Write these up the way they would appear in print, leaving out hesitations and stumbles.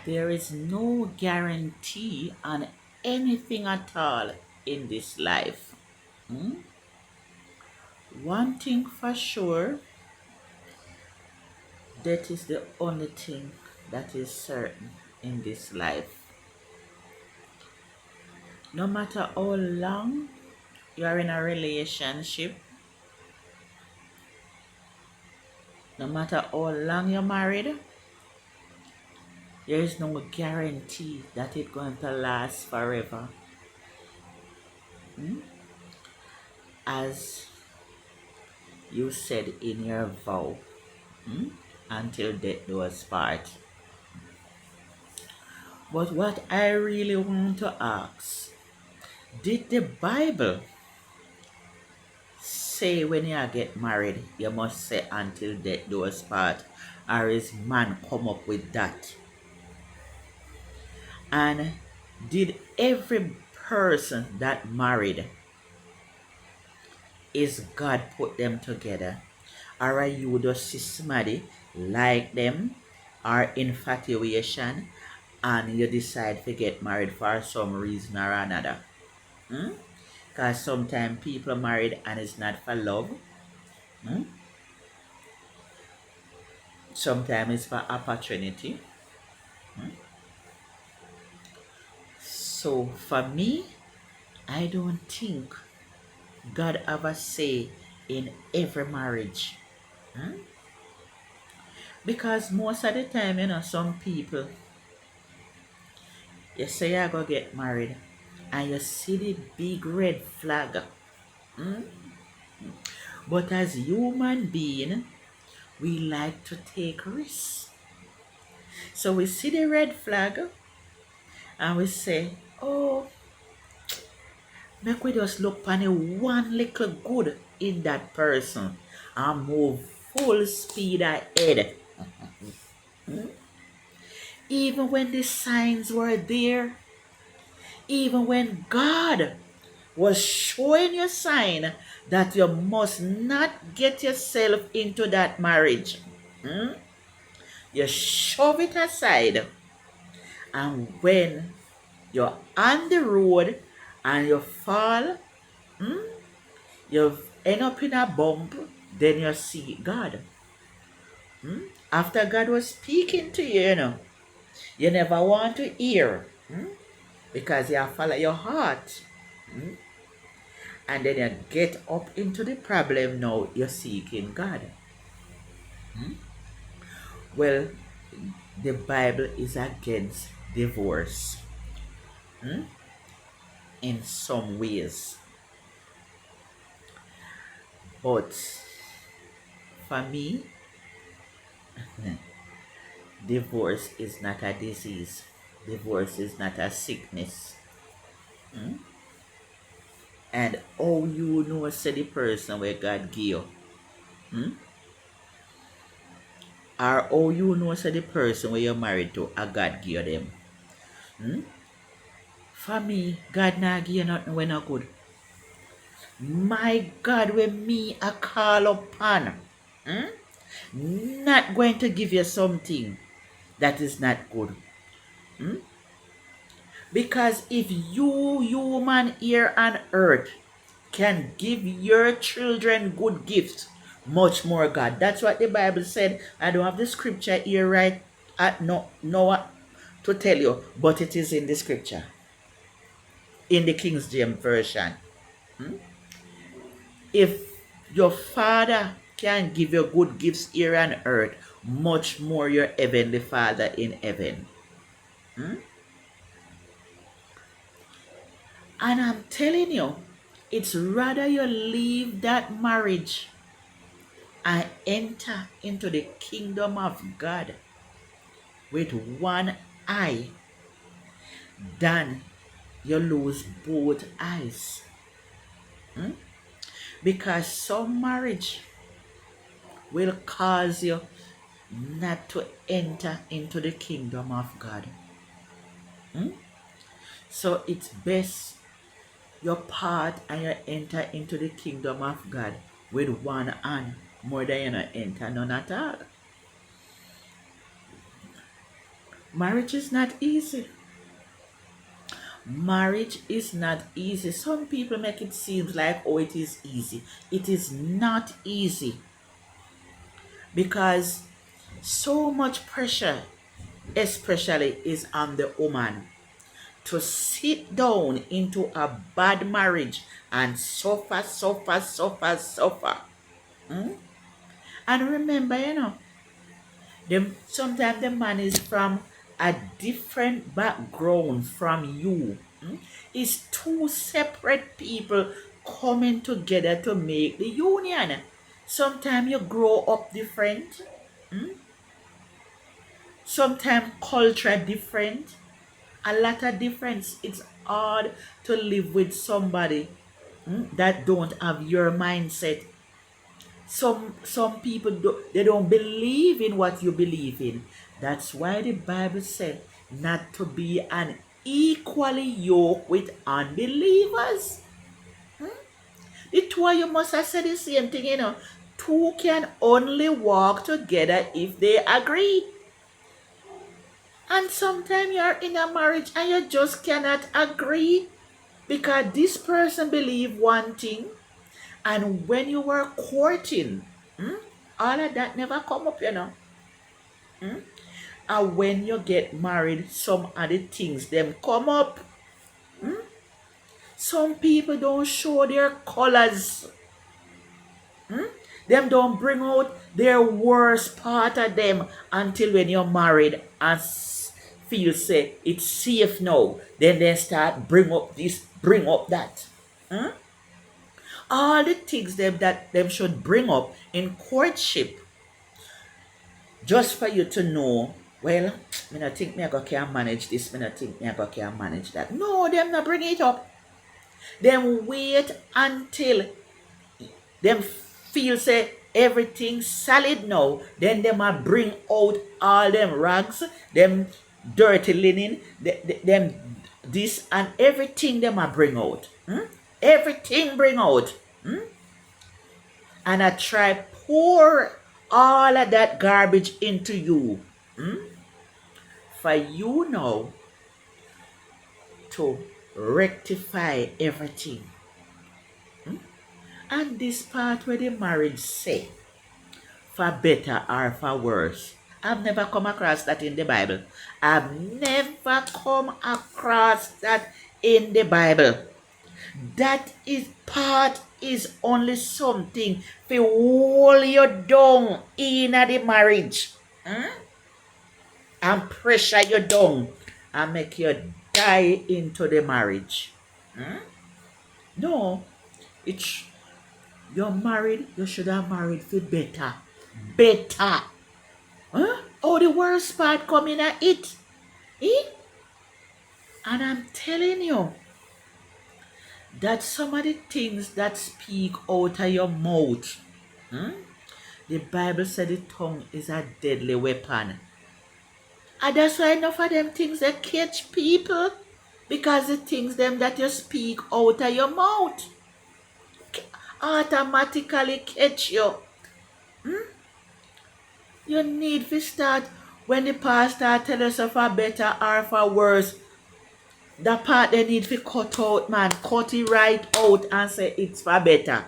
There is no guarantee on anything at all in this life. Hmm? One thing for sure, that is the only thing that is certain in this life. No matter how long you are in a relationship, no matter how long you're married, there is no guarantee that it's going to last forever. Hmm? As you said in your vow, hmm? Until death do us part. But what I really want to ask, did the Bible say when you get married, you must say until death do us part? Or is man come up with that? And did every person that married, is God put them together? Or are you just see somebody like them or infatuation and you decide to get married for some reason or another? Hmm? Because sometimes people married and it's not for love. Hmm? Sometimes it's for opportunity. Hmm? So for me, I don't think God ever say in every marriage. Hmm? Because most of the time, some people, you say you're going to get married and you see the big red flag. Hmm? But as human being, we like to take risks. So we see the red flag and we say, oh, make we just look for the one little good in that person and move full speed ahead. Even when the signs were there, even when God was showing you a sign that you must not get yourself into that marriage. Hmm? You shove it aside. And when you're on the road and you fall, hmm, you end up in a bump, then you see God. Hmm? After God was speaking to you, you never want to hear, because you follow your heart. Hmm? And then you get up into the problem now, you're seeking God. Hmm? Well, the Bible is against divorce, hmm, in some ways. But for me, divorce is not a disease. Divorce is not a sickness. Hmm? And how you know say the person where God give you? Hmm? Or how you know say the person where you're married to, a God give you them? Hmm? For me, God not give you nothing when not good. My God, when me a call upon, hmm, not going to give you something that is not good. Hmm? Because if you, human here on earth, can give your children good gifts, much more God. That's what the Bible said. I don't have the scripture here right at no to tell you, but it is in the scripture. In the King James Version. Hmm? If your father can give you good gifts here on earth, much more your heavenly Father in heaven. Hmm? And I'm telling you, it's rather you leave that marriage and enter into the kingdom of God with one eye than you lose both eyes. Hmm? Because some marriage will cause you not to enter into the kingdom of God. Hmm? So it's best you part and you enter into the kingdom of God with one hand more than you not enter none at all. Marriage is not easy. Marriage is not easy. Some people make it seem like, oh, it is easy. It is not easy because so much pressure, especially, is on the woman to sit down into a bad marriage and suffer, suffer, suffer, suffer. Hmm? And remember, sometimes the man is from a different background from you. Hmm? It's two separate people coming together to make the union. Sometimes you grow up different. Hmm? Sometimes culture different. A lot of difference. It's hard to live with somebody that don't have your mindset. Some people they don't believe in what you believe in. That's why the Bible said not to be an equally yoked with unbelievers. The two of you must have said the same thing. Two can only walk together if they agree. And sometimes you're in a marriage and you just cannot agree because this person believe one thing, and when you were courting, all of that never come up. Hmm? And when you get married, some of the things them come up. Hmm? Some people don't show their colors. Hmm? Them don't bring out their worst part of them until when you're married and feel say it's safe now. Then they start bring up this, bring up that. Hmm? All the things that them should bring up in courtship just for you to know, well, me not think me I go can manage this, me not think me I go can manage that. No, them not bring it up. Them wait until them feel say everything solid now. Then them a bring out all them rags, them dirty linen, them this and everything them a bring out. Everything bring out. And I try pour all of that garbage into you. For you now to rectify everything. And this part where the marriage say, for better or for worse. I've never come across that in the Bible. I've never come across that in the Bible. That is part is only something to hold you down in the marriage. And pressure you down and make you die into the marriage. No, it's you're married, you should have married for better. Better. Huh? Oh, the worst part coming at it. Eh? And I'm telling you that some of the things that speak out of your mouth, the Bible said the tongue is a deadly weapon. And that's why enough of them things that catch people. Because the things them that you speak out of your mouth automatically catch you. You need to start when the pastor tell us for better or for worse. The part they need to cut out, man. Cut it right out and say it's for better.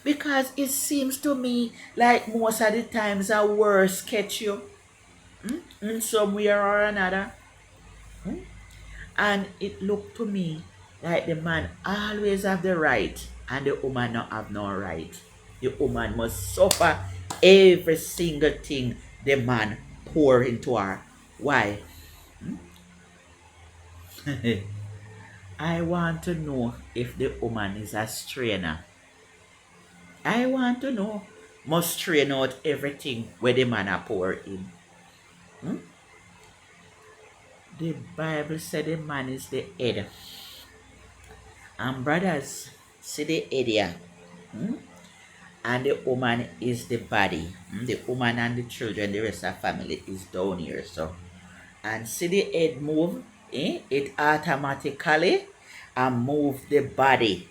Because it seems to me like most of the times a worse catch you in some way or another. And it looked to me like the man always have the right and the woman not have no right. The woman must suffer every single thing the man pour into her. Why? I want to know if the woman is a strainer. I want to know. Must strain out everything where the man a pour in. The Bible said the man is the head. And brothers, see the head here. And the woman is the body. The woman and the children, the rest of the family is down here. So, and see the head move, it automatically and move the body.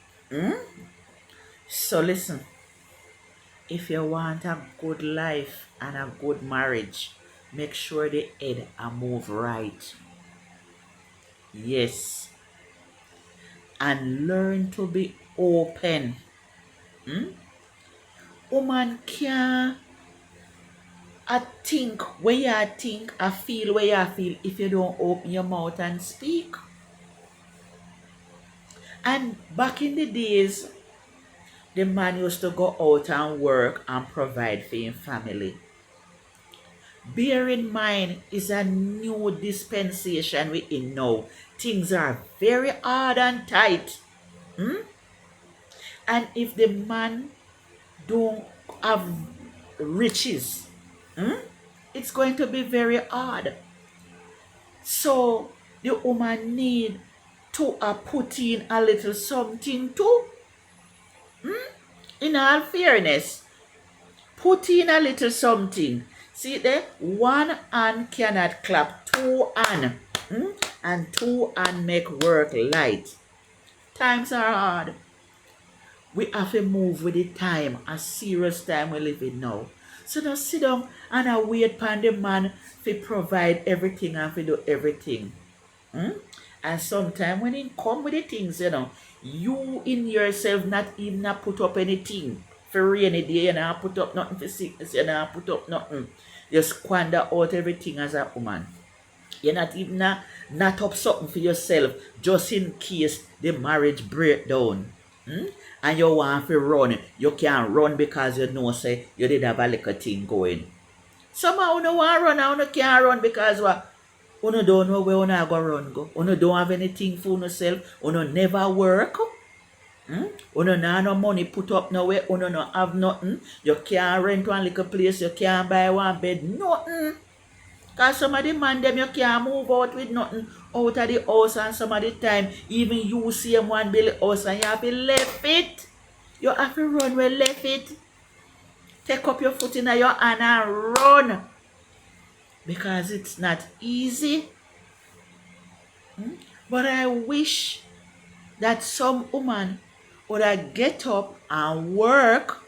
So listen, if you want a good life and a good marriage, make sure the head a move right. Yes. And learn to be open. Hmm? Woman can't I think where you think, I feel where you feel if you don't open your mouth and speak. And back in the days, the man used to go out and work and provide for his family. Bear in mind, it's a new dispensation we in now. Things are very hard and tight. Hmm? And if the man don't have riches, hmm? It's going to be very hard. So the woman need to put in a little something too. In all fairness, put in a little something. See there, one hand cannot clap, two hand, and two hand make work light. Times are hard. We have to move with the time, a serious time we live in now. So now sit down and wait upon the man to provide everything and to do everything. Hmm? And sometimes when it come with the things, you in yourself not even put up anything. For rainy day, you not put up nothing. For sickness, you not put up nothing. You squander out everything as a woman. You're not even not up something for yourself just in case the marriage break down. Hmm? And you want to run. You can't run because you know say you did have a little thing going. Somehow you want to run and you can't run because what? You don't know where you go run go. You don't have anything for yourself. You never work. You don't have no money put up nowhere. You don't have nothing. You can't rent one little place. You can't buy one bed. Nothing. Because some of the man them you can't move out with nothing out of the house, and some of the time even you see them one build house and you have to left it. You have to run where left it. Take up your foot in your hand and run. Because it's not easy. But I wish that some woman would get up and work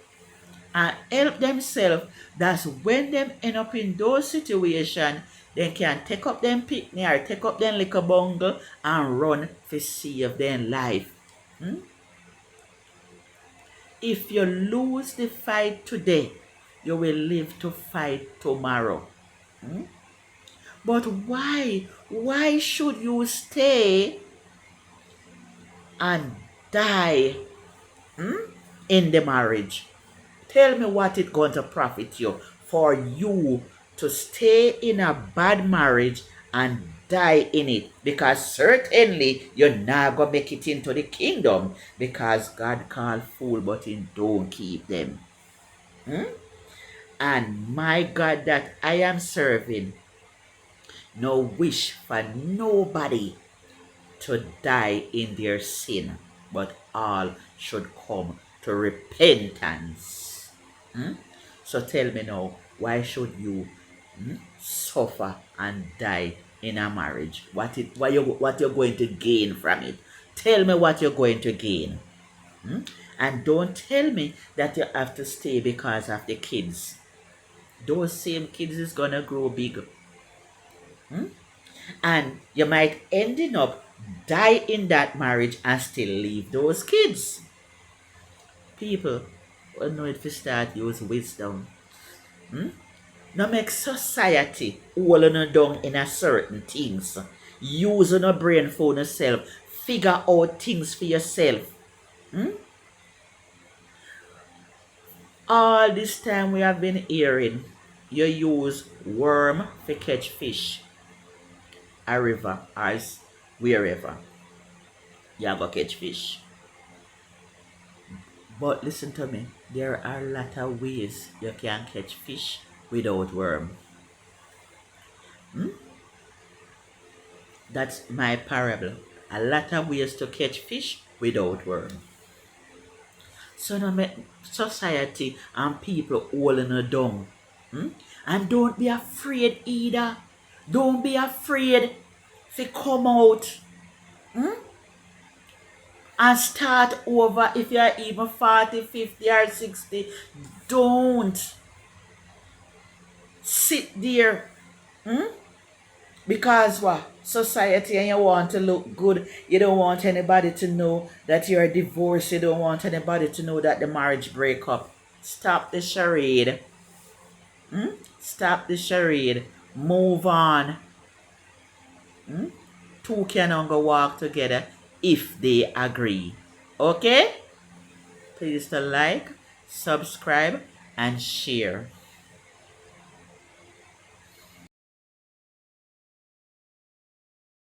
and help themselves. That's when them end up in those situations, they can take up them picnic or take up them little bungle and run to save their life. If you lose the fight today, you will live to fight tomorrow. But why? Why should you stay and die in the marriage? Tell me what it's going to profit you for you to stay in a bad marriage and die in it. Because certainly you're not going to make it into the kingdom because God called fool but he don't keep them. And my God that I am serving no wish for nobody to die in their sin, but all should come to repentance. So tell me now, why should you suffer and die in a marriage? What you're going to gain from it? Tell me what you're going to gain. And don't tell me that you have to stay because of the kids. Those same kids is gonna grow big. And you might ending up die in that marriage and still leave those kids. People will know if you start use wisdom. No make society all on down in a certain things. Use on a brain for yourself. Figure out things for yourself. All this time we have been hearing you use worm to catch fish. A river, ice, wherever. You go catch fish. But listen to me, there are a lot of ways you can catch fish without worm. That's my parable. A lot of ways to catch fish without worm. So now make society and people holding you down. And don't be afraid either. Don't be afraid to come out and start over if you're even 40, 50 or 60. Don't sit there Hmm? Because what? Society, and you want to look good. You don't want anybody to know that you're divorced. You don't want anybody to know that the marriage break up. Stop the charade. Hmm? Stop the charade. Move on. Hmm? Two can only walk together if they agree. Okay? Please to like, subscribe, and share.